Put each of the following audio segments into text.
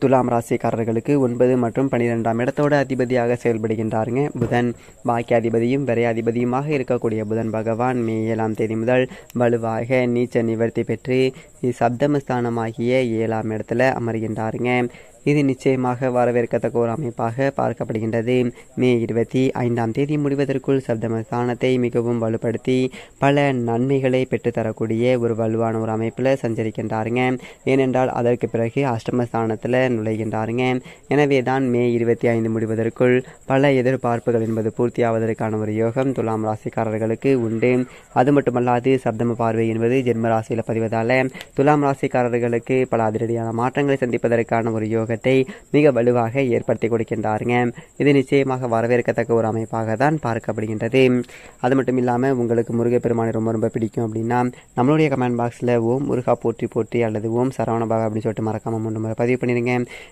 துலாம் ராசிக்காரர்களுக்கு 9 மற்றும் 12ஆம் இடத்தோட அதிபதியாக செயல்படுகின்றாருங்க புதன். பாக்கியாதிபதியும் விரையாதிபதியுமாக இருக்கக்கூடிய புதன் பகவான் மே 7ஆம் தேதி முதல் வலுவாக நீச்ச நிவர்த்தி பெற்று சப்தமஸ்தானமாகிய 7ஆம் இடத்துல அமர்கின்றாருங்க. இது நிச்சயமாக வரவேற்கத்தக்க ஒரு அமைப்பாக பார்க்கப்படுகின்றது. மே 25ஆம் தேதி முடிவதற்குள் சப்தமஸ்தானத்தை மிகவும் வலுப்படுத்தி பல நன்மைகளை பெற்றுத்தரக்கூடிய ஒரு வலுவான ஒரு அமைப்பில் சஞ்சரிக்கின்றாருங்க. ஏனென்றால் அதற்கு பிறகு அஷ்டமஸ்தானத்தில் நுழைகின்றாருங்க. எனவே தான் மே 25 முடிவதற்குள் பல எதிர்பார்ப்புகள் என்பது பூர்த்தியாவதற்கான ஒரு யோகம் துலாம் ராசிக்காரர்களுக்கு உண்டு. அது மட்டுமல்லாது சப்தம பார்வை என்பது ஜென்ம ராசியில் பதிவதால் துலாம் ராசிக்காரர்களுக்கு பல அதிரடியான மாற்றங்களை சந்திப்பதற்கான ஒரு யோகத்தை மிக வலுவாக ஏற்படுத்தி கொடுக்கின்றாருங்க. இது நிச்சயமாக வரவேற்கத்தக்க ஒரு அமைப்பாக தான் பார்க்கப்படுகின்றது. அது மட்டும் இல்லாமல் உங்களுக்கு முருகப்பெருமானை ரொம்ப ரொம்ப பிடிக்கும் அப்படின்னா நம்மளுடைய கமெண்ட் பாக்ஸில் ஓம் முருகா போற்றி போற்றி அல்லது ஓம் சரவணபாக அப்படின்னு சொல்லிட்டு மறக்காம 3 முறை பதிவு பண்ணிடுங்க.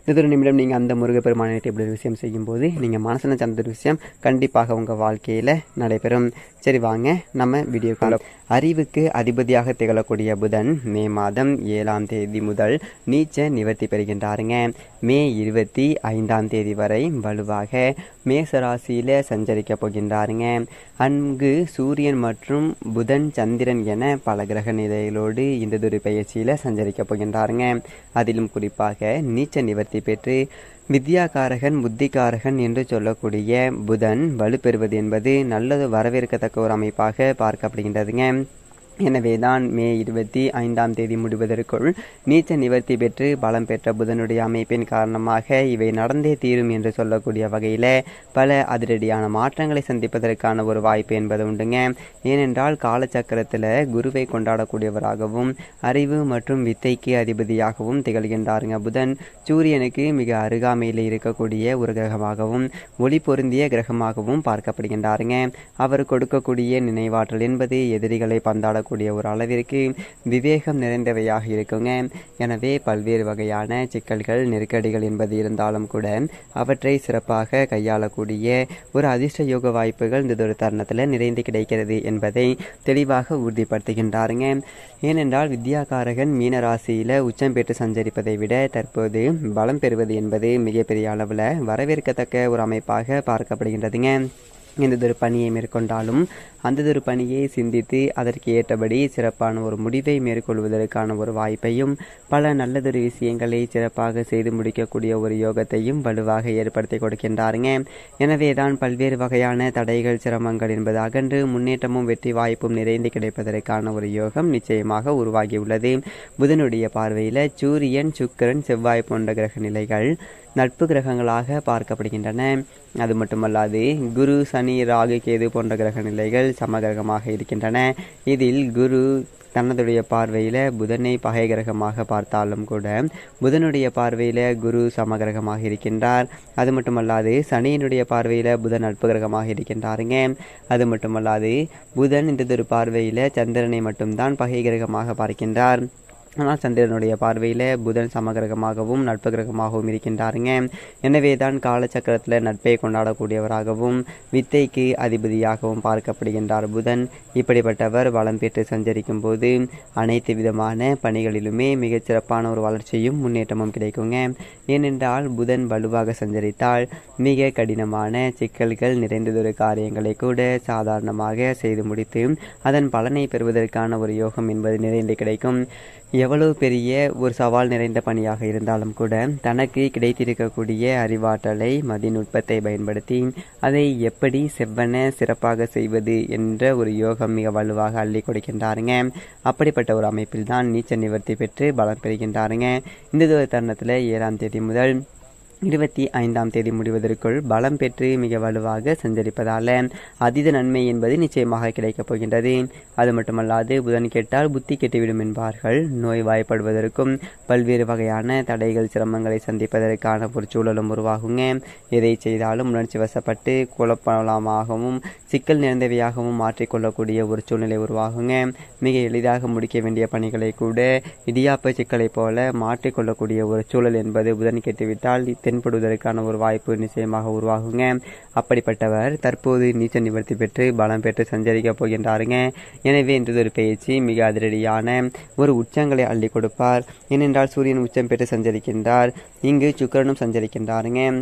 இது ஒரு நிமிடம் நீங்கள் அந்த முருகப்பெருமானை இப்படி ஒரு விஷயம் செய்யும்போது நீங்கள் மனசில் சந்த விஷயம் கண்டிப்பாக உங்கள் வாழ்க்கையில் நடைபெறும். சரி, வாங்க நம்ம வீடியோ காலம். அறிவுக்கு அதிபதியாக திகழக்கூடிய புதன் மே மாதம் 7ஆம் தேதி முதல் நீச்ச நிவர்த்தி பெறுகின்றாருங்க. மே 25ஆம் தேதி வரை வலுவாக மேசராசியில் சஞ்சரிக்க போகின்றாருங்க. அங்கு சூரியன் மற்றும் புதன் சந்திரன் என பல கிரக நிலைகளோடு இந்த பயிற்சியில் சஞ்சரிக்க போகின்றாருங்க. அதிலும் குறிப்பாக நீச்ச நிவர்த்தி பெற்று வித்யாகாரகன் புத்திகாரகன் என்று சொல்லக்கூடிய புதன் வலுப்பெறுவது என்பது நல்லது வரவேற்கத்தக்க ஒரு அமைப்பாக பார்க்கப்படுகின்றதுங்க. எனவே தான் மே 25ஆம் தேதி முடிவதற்குள் நீச்ச நிவர்த்தி பெற்று பலம் பெற்ற புதனுடைய அமைப்பின் காரணமாக இவை நடந்தே தீரும் என்று சொல்லக்கூடிய வகையில் பல அதிரடியான மாற்றங்களை சந்திப்பதற்கான ஒரு வாய்ப்பு என்பது உண்டுங்க. ஏனென்றால் காலச்சக்கரத்தில் குருவை கொண்டாடக்கூடியவராகவும் அறிவு மற்றும் வித்தைக்கு அதிபதியாகவும் திகழ்கின்றாருங்க புதன். சூரியனுக்கு மிக அருகாமையில் இருக்கக்கூடிய ஒரு கிரகமாகவும் ஒளி பொருந்திய கிரகமாகவும் பார்க்கப்படுகின்றாருங்க. அவர் கொடுக்கக்கூடிய நினைவாற்றல் என்பது எதிரிகளை பந்தாட ஒரு அளவிற்கு விவேகம் நிறைந்தவையாக இருக்குங்க. எனவே பல்வேறு வகையான சிக்கல்கள் நெருக்கடிகள் என்பது இருந்தாலும் கூட அவற்றை சிறப்பாக கையாளக்கூடிய ஒரு அதிர்ஷ்ட யோக வாய்ப்புகள் இந்த ஒரு தருணத்தில் நிறைந்து கிடைக்கிறது என்பதை தெளிவாக உறுதிப்படுத்துகின்றாருங்க. ஏனென்றால் வித்யாகாரகன் மீனராசியில் உச்சம் பெற்று சஞ்சரிப்பதை விட தற்போது பலம் பெறுவது என்பது மிகப்பெரிய அளவில் வரவேற்கத்தக்க ஒரு அமைப்பாக பார்க்கப்படுகின்றதுங்க. எந்ததொரு பணியை மேற்கொண்டாலும் அந்ததொரு பணியை சிந்தித்து அதற்கு ஏற்றபடி சிறப்பான ஒரு முடிவை மேற்கொள்வதற்கான ஒரு வாய்ப்பையும் பல நல்லதொரு விஷயங்களை சிறப்பாக செய்து முடிக்கக்கூடிய ஒரு யோகத்தையும் வலுவாக ஏற்படுத்தி கொடுக்கின்றாருங்க. எனவே தான் பல்வேறு வகையான தடைகள் சிரமங்கள் என்பது அகன்று முன்னேற்றமும் வெற்றி வாய்ப்பும் நிறைந்து கிடைப்பதற்கான ஒரு யோகம் நிச்சயமாக உருவாகியுள்ளது. புதனுடைய பார்வையில் சூரியன் சுக்கிரன் செவ்வாய் போன்ற கிரக நிலைகள் நட்பு கிரகங்களாக பார்க்கப்படுகின்றன. அது மட்டுமல்லாது குரு சனி ராகு கேது போன்ற கிரக நிலைகள் சமகிரகமாக இருக்கின்றன. இதில் குரு தனதுடைய பார்வையில் புதனை பகை கிரகமாக பார்த்தாலும் கூட புதனுடைய பார்வையில் குரு சமகிரகமாக இருக்கின்றார். அது மட்டுமல்லாது சனியினுடைய பார்வையில் புதன் நட்பு கிரகமாக இருக்கின்றாருங்க. அது மட்டுமல்லாது புதன் இந்த பார்வையில் சந்திரனை மட்டும்தான் பகை கிரகமாக பார்க்கின்றார். ஆனால் சந்திரனுடைய பார்வையில் புதன் சமகிரகமாகவும் நட்பு கிரகமாகவும் இருக்கின்றாருங்க. எனவே தான் காலச்சக்கரத்தில் நட்பை கொண்டாடக்கூடியவராகவும் வித்தைக்கு அதிபதியாகவும் பார்க்கப்படுகின்றார் புதன். இப்படிப்பட்டவர் வளம் பெற்று சஞ்சரிக்கும் போது அனைத்து விதமான பணிகளிலுமே மிகச்சிறப்பான ஒரு வளர்ச்சியும் முன்னேற்றமும் கிடைக்குங்க. ஏனென்றால் புதன் வலுவாக சஞ்சரித்தால் மிக கடினமான சிக்கல்கள் நிறைந்ததொரு காரியங்களை கூட சாதாரணமாக செய்து முடித்து அதன் பலனை பெறுவதற்கான ஒரு யோகம் என்பது நிறைந்து கிடைக்கும். எவ்வளவு பெரிய ஒரு சவால் நிறைந்த பணியாக இருந்தாலும் கூட தனக்கு கிடைத்திருக்கக்கூடிய அறிவாற்றலை மதிநுட்பத்தை பயன்படுத்தி அதை எப்படி செவ்வன சிறப்பாக செய்வது என்ற ஒரு யோகம் மிக வலுவாக அள்ளி கொடுக்கின்றாருங்க. அப்படிப்பட்ட ஒரு அமைப்பில் தான் நீச்ச நிவர்த்தி பெற்று பலம் பெறுகின்றாருங்க. இந்த தருணத்தில் 7ஆம் தேதி முதல் 25ஆம் தேதி முடிவதற்குள் பலம் பெற்று மிக வலுவாக சஞ்சரிப்பதால் அதீத நன்மை என்பது நிச்சயமாக கிடைக்கப் போகின்றது. அது மட்டுமல்லாது புதன் கெட்டால் புத்தி கெட்டுவிடும் என்பார்கள். நோய் வாய்ப்படுவதற்கும் பல்வேறு வகையான தடைகள் சிரமங்களை சந்திப்பதற்கான ஒரு சூழலும் உருவாகுங்க. எதை செய்தாலும் உணர்ச்சி வசப்பட்டு குழப்பமாகவும் சிக்கல் நிறைந்தவையாகவும் மாற்றிக்கொள்ளக்கூடிய ஒரு சூழ்நிலை உருவாகுங்க. மிக எளிதாக முடிக்க வேண்டிய பணிகளை கூட இடியாப்ப சிக்கலை போல மாற்றிக்கொள்ளக்கூடிய ஒரு சூழல் என்பது புதன் கெட்டுவிட்டால் தென்படுவதற்கான ஒரு வாய்ப்பு நிச்சயமாக உருவாகுங்க. அப்படிப்பட்டவர் தற்போது நீச்ச நிவர்த்தி பெற்று பலம் பெற்று சஞ்சரிக்க போகின்றாருங்க. எனவே இன்றது ஒரு பயிற்சி மிக அதிரடியான ஒரு உச்சங்களை அள்ளி கொடுப்பார். ஏனென்றால் சூரியன் உச்சம் பெற்று சஞ்சரிக்கின்றார், இங்கு சுக்கிரனும் சஞ்சரிக்கின்றாருங்க,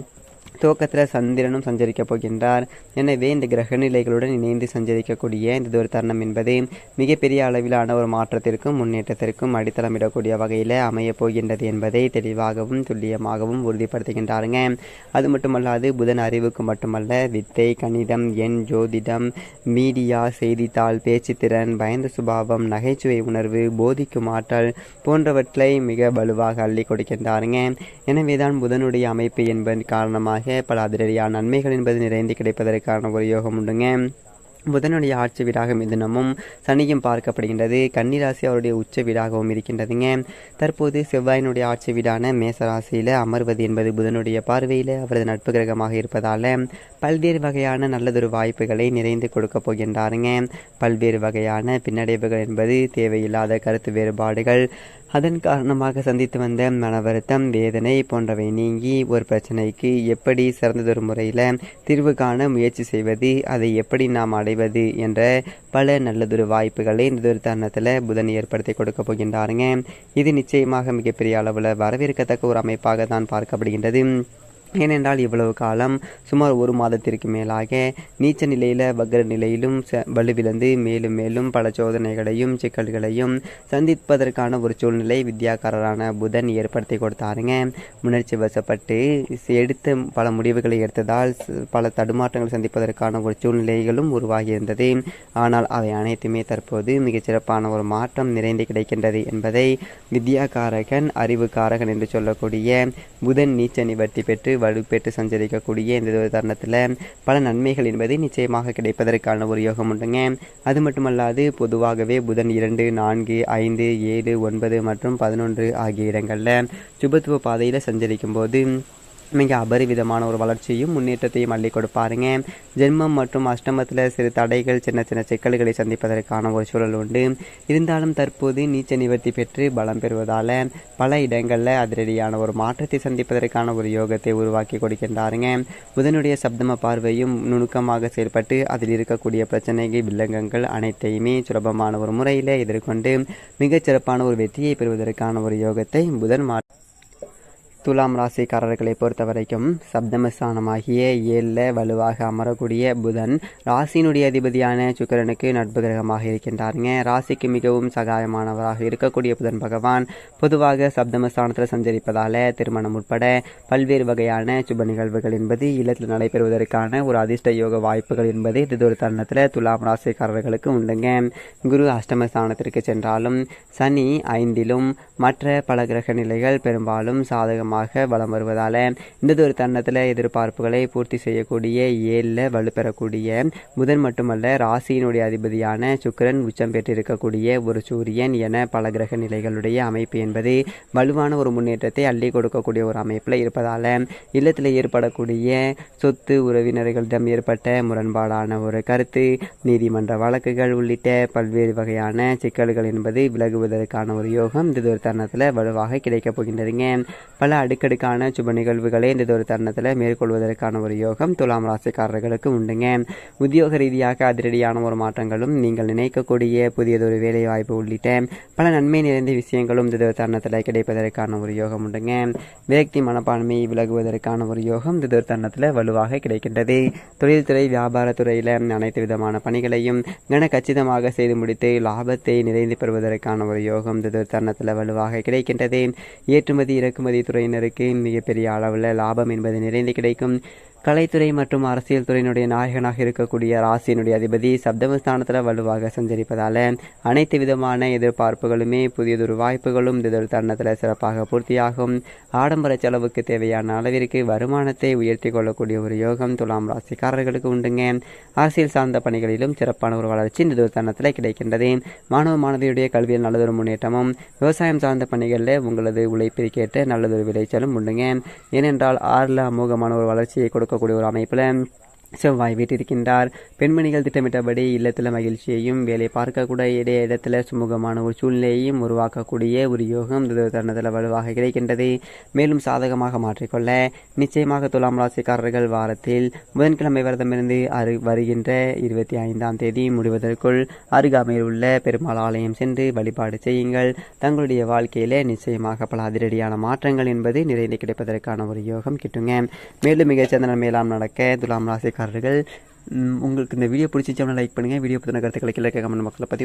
துவக்கத்தில் சந்திரனும் சஞ்சரிக்கப் போகின்றார். எனவே இந்த கிரக நிலைகளுடன் இணைந்து சஞ்சரிக்கக்கூடிய இந்த ஒரு தருணம் என்பது மிகப்பெரிய அளவிலான ஒரு மாற்றத்திற்கும் முன்னேற்றத்திற்கும் அடித்தளமிடக்கூடிய வகையில் அமையப் போகின்றது என்பதை தெளிவாகவும் துல்லியமாகவும் உறுதிப்படுத்துகின்றாருங்க. அது மட்டுமல்லாது புதன் அறிவுக்கு மட்டுமல்ல, வித்தை, கணிதம், எண், ஜோதிடம், மீடியா, செய்தித்தாள், பேச்சுத்திறன், பயந்த சுபாவம், நகைச்சுவை உணர்வு, போதிக்கும் ஆற்றல் போன்றவற்றை மிக வலுவாக அள்ளி கொடுக்கின்றாருங்க. எனவேதான் புதனுடைய அமைப்பு என்பதன் காரணமாக பல அதிரடியான நன்மைகள் என்பது நிறைந்து கிடைப்பதற்கான ஒரு யோகம் உண்டுங்க. புதனுடைய ஆட்சி வீடாக மிதுனமும் சனியும் பார்க்கப்படுகின்றது. கன்னிராசி அவருடைய உச்ச வீடாகவும் இருக்கின்றதுங்க. தற்போது செவ்வாயினுடைய ஆட்சி வீடான மேசராசியில் அமர்வது என்பது புதனுடைய பார்வையில் அவரது நட்பு கிரகமாக இருப்பதால் பல்வேறு வகையான நல்லதொரு வாய்ப்புகளை நிறைந்து கொடுக்க போகின்றாருங்க. பல்வேறு வகையான பின்னடைவுகள் என்பது தேவையில்லாத கருத்து வேறுபாடுகள், அதன் காரணமாக சந்தித்து வந்த மன வருத்தம், வேதனை போன்றவை நீங்கி ஒரு பிரச்சனைக்கு எப்படி சிறந்ததொரு முறையில் தீர்வு காண முயற்சி செய்வது, அதை எப்படி நாம் அடைவது என்ற பல நல்லதொரு வாய்ப்புகளை இந்த ஒரு தருணத்தில் புதன் ஏற்படுத்தி கொடுக்க போகின்றாருங்க. இது நிச்சயமாக மிகப்பெரிய அளவில் வரவேற்கத்தக்க ஒரு அமைப்பாக தான் பார்க்கப்படுகின்றது. ஏனென்றால் இவ்வளவு காலம் சுமார் ஒரு மாதத்திற்கு மேலாக நீச்ச நிலையில் வக்ர நிலையிலும் வலுவிழந்து மேலும் மேலும் பல சோதனைகளையும் சிக்கல்களையும் சந்திப்பதற்கான ஒரு சூழ்நிலை வித்யாக்காரரான புதன் ஏற்படுத்தி கொடுத்தாருங்க. உணர்ச்சி வசப்பட்டு எடுத்த பல முடிவுகளை எடுத்ததால் பல தடுமாற்றங்கள் சந்திப்பதற்கான ஒரு சூழ்நிலைகளும் உருவாகியிருந்தது. ஆனால் அவை அனைத்துமே தற்போது மிகச்சிறப்பான ஒரு மாற்றம் நிறைந்து கிடைக்கின்றது என்பதை வித்யாகாரகன், அறிவுக்காரகன் என்று சொல்லக்கூடிய புதன் நீச்ச நிவர்த்தி பெற்று வலுப்பெற்று சஞ்சரிக்கக்கூடிய இந்த ஒரு தருணத்தில் பல நன்மைகள் என்பது நிச்சயமாக கிடைப்பதற்கான ஒரு யோகம் உண்டுங்க. அது மட்டுமல்லாது பொதுவாகவே புதன் 2, 4, 5, 7, 9 மற்றும் 11 ஆகிய இடங்களில் சுபத்துவ பாதையில் சஞ்சரிக்கும் போது மிக அபரிவிதமான ஒரு வளர்ச்சியும் முன்னேற்றத்தையும் அள்ளி கொடுப்பாருங்க. ஜென்மம் மற்றும் அஷ்டமத்தில் சிறு தடைகள், சின்ன சின்ன சிக்கல்களை சந்திப்பதற்கான ஒரு சூழல் உண்டு. இருந்தாலும் தற்போது நீச்ச நிவர்த்தி பெற்று பலம் பெறுவதால் பல இடங்களில் அதிரடியான ஒரு மாற்றத்தை சந்திப்பதற்கான ஒரு யோகத்தை உருவாக்கி கொடுக்கின்றாருங்க. புதனுடைய சப்தம பார்வையும் நுணுக்கமாக செயல்பட்டு அதில் இருக்கக்கூடிய பிரச்சனைகள், வில்லங்கங்கள் அனைத்தையுமே சுலபமான ஒரு முறையில் எதிர்கொண்டு மிகச்சிறப்பான ஒரு வெற்றியை பெறுவதற்கான ஒரு யோகத்தை புதன் துலாம் ராசிக்காரர்களை பொறுத்த வரைக்கும் சப்தமஸ்தானமாகிய 7 வலுவாக அமரக்கூடிய புதன் ராசியினுடைய அதிபதியான சுக்கிரனுக்கு நட்பு கிரகமாக இருக்கின்றாருங்க. ராசிக்கு மிகவும் சகாயமானவராக இருக்கக்கூடிய புதன் பகவான் பொதுவாக சப்தமஸ்தானத்தில் சஞ்சரிப்பதால் திருமணம் உட்பட பல்வேறு வகையான சுப நிகழ்வுகள் என்பது இல்லத்தில் நடைபெறுவதற்கான ஒரு அதிர்ஷ்ட யோக வாய்ப்புகள் என்பது இது ஒரு தருணத்தில் துலாம் ராசிக்காரர்களுக்கு உண்டுங்க. குரு அஷ்டமஸ்தானத்திற்கு சென்றாலும் சனி 5லும் மற்ற பல கிரக நிலைகள் பெரும்பாலும் சாதகம் வலம் வருவதால இந்த ஒரு தருணத்தில் எதிர்பார்ப்புகளை பூர்த்தி செய்யக்கூடிய 7 வலுப்பெறக்கூடிய புதன் மட்டுமல்ல, ராசியினுடைய அதிபதியான சுக்கிரன் உச்சம் பெற்றிருக்கக்கூடிய ஒரு சூரியன் என பல கிரக நிலைகளுடைய அமைப்பு என்பது வலுவான ஒரு முன்னேற்றத்தை அள்ளி கொடுக்கக்கூடிய ஒரு அமைப்பில் இருப்பதால இல்லத்தில் ஏற்படக்கூடிய சொத்து, உறவினர்களிடம் ஏற்பட்ட முரண்பாடான ஒரு கருத்து, நீதிமன்ற வழக்குகள் உள்ளிட்ட பல்வேறு வகையான சிக்கல்கள் என்பது விலகுவதற்கான ஒரு யோகம் இந்த ஒரு தருணத்தில் வலுவாக கிடைக்கப் போகின்றதுங்க. பல அடுக்கடுக்கான சுப நிகழ்வுகளை இந்த ஒரு தருணத்தில் மேற்கொள்வதற்கான ஒரு யோகம் துலாம் ராசிக்காரர்களுக்கு உண்டுங்க. உத்தியோக ரீதியாக அதிரடியான ஒரு மாற்றங்களும், நீங்கள் நினைக்கக்கூடிய புதியதொரு வேலை வாய்ப்பு உள்ளிட்ட பல நன்மை நிறைந்த விஷயங்களும் இந்த ஒரு தருணத்தில் கிடைப்பதற்கான ஒரு யோகம் உண்டுங்க. விரக்தி மனப்பான்மை விலகுவதற்கான ஒரு யோகம் இந்த ஒரு தருணத்தில் வலுவாக கிடைக்கின்றது. தொழில்துறை, வியாபாரத்துறையில் அனைத்து விதமான பணிகளையும் கச்சிதமாக செய்து முடித்து லாபத்தை நிறைந்து பெறுவதற்கான ஒரு யோகம் இந்த ஒரு தருணத்தில் வலுவாக கிடைக்கின்றது. ஏற்றுமதி இறக்குமதி துறையினருக்கு மிகப்பெரிய அளவில் லாபம் என்பது நிறைந்து கிடைக்கும். கலைத்துறை மற்றும் அரசியல் துறையினுடைய நாயகனாக இருக்கக்கூடிய ராசியினுடைய அதிபதி சப்தமஸ்தானத்தில் வலுவாக சஞ்சரிப்பதால் அனைத்து விதமான எதிர்பார்ப்புகளுமே புதியதொரு வாய்ப்புகளும் இந்த தருணத்தில் சிறப்பாக பூர்த்தியாகும். ஆடம்பர செலவுக்கு தேவையான அளவிற்கு வருமானத்தை உயர்த்தி கொள்ளக்கூடிய ஒரு யோகம் துலாம் ராசிக்காரர்களுக்கு உண்டுங்க. அரசியல் சார்ந்த பணிகளிலும் சிறப்பான ஒரு வளர்ச்சி இந்த தருணத்தில் கிடைக்கின்றது. மாணவ மாணவியுடைய கல்வியில் நல்லதொரு முன்னேற்றமும், விவசாயம் சார்ந்த பணிகளில் உங்களது உழைப்பிற்கேற்ற நல்லதொரு விளைச்சலும் உண்டுங்க. ஏனென்றால் 6ல் அமோகமான ஒரு வளர்ச்சியை கொடுக்கக்கூடிய ஒரு அமைப்பில் செவ்வாய் வீட்டிருக்கின்றார். பெண்மணிகள் திட்டமிட்டபடி இல்லத்தில் மகிழ்ச்சியையும் வேலை பார்க்கக்கூடிய இடத்துல சுமூகமான ஒரு சூழ்நிலையையும் உருவாக்கக்கூடிய ஒரு யோகம் தருணத்தில் வலுவாக கிடைக்கின்றது. மேலும் சாதகமாக மாற்றிக்கொள்ள நிச்சயமாக துலாம் ராசிக்காரர்கள் வாரத்தில் புதன்கிழமை விரதமிருந்து வருகின்ற 25ஆம் தேதி முடிவதற்குள் அருகாமையில் உள்ள பெருமாள் ஆலயம் சென்று வழிபாடு செய்யுங்கள். தங்களுடைய வாழ்க்கையில நிச்சயமாக பல அதிரடியான மாற்றங்கள் என்பது நிறைந்து கிடைப்பதற்கான ஒரு யோகம் கிட்டுங்க. மேலும் மிகச்சிறந்த நன்மையெல்லாம் நடக்க துலாம் ராசிக்காரர்கள் உங்களுக்கு இந்த வீடியோ பிடிச்சிச்சோம்னா லைக் பண்ணுங்கள். வீடியோ பற்றின கருத்துக்களை கீழே கமெண்ட் பாக்ஸில் பற்றி